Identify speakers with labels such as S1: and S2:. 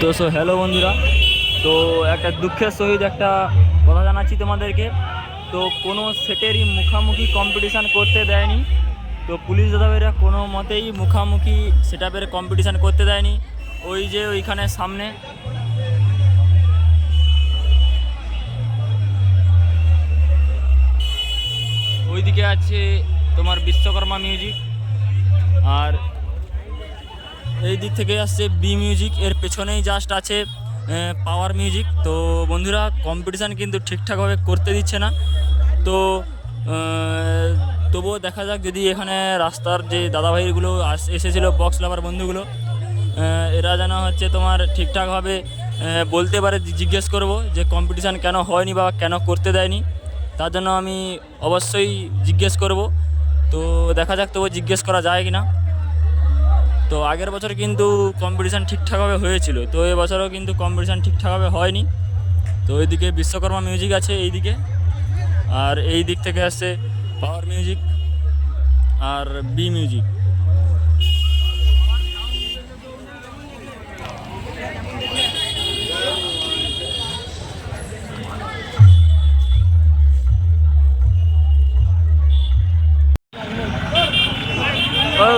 S1: তো হ্যালো বন্ধুরা। তো একটা দুঃখের সহিত একটা কথা জানাচ্ছি তোমাদেরকে। তো কোনো সেটেরই মুখামুখি কম্পিটিশান করতে দেয়নি। তো পুলিশ দাদাভাইরা কোনো মতেই মুখামুখি সেটআপের কম্পিটিশান করতে দেয়নি। ওই যে ওইখানে সামনে ওইদিকে আছে তোমার বিশ্বকর্মা মিউজিক, আর এই দিক থেকে আসছে বি মিউজিক, এর পেছনেই জাস্ট আছে পাওয়ার মিউজিক। তো বন্ধুরা, কম্পিটিশান কিন্তু ঠিকঠাকভাবে করতে দিচ্ছে না। তো তবুও দেখা যাক, যদি এখানে রাস্তার যে দাদাভাইগুলো এসেছিলো বক্স লাভার বন্ধুগুলো, এরা যেন হচ্ছে তোমার ঠিকঠাকভাবে বলতে পারে। জিজ্ঞেস করব যে কম্পিটিশান কেন হয়নি বা কেন করতে দেয়নি, তার জন্য আমি অবশ্যই জিজ্ঞেস করব। তো দেখা যাক তবু জিজ্ঞেস করা যায় কি না। তো আগের বছর কিন্তু কম্পিটিশান ঠিকঠাকভাবে হয়েছিল, তো এবছরও কিন্তু কম্পিটিশান ঠিকঠাকভাবে হয়নি। তো এইদিকে বিশ্বকর্মা মিউজিক আছে এইদিকে, আর এই দিক থেকে আসছে পাওয়ার মিউজিক আর বি মিউজিক। ও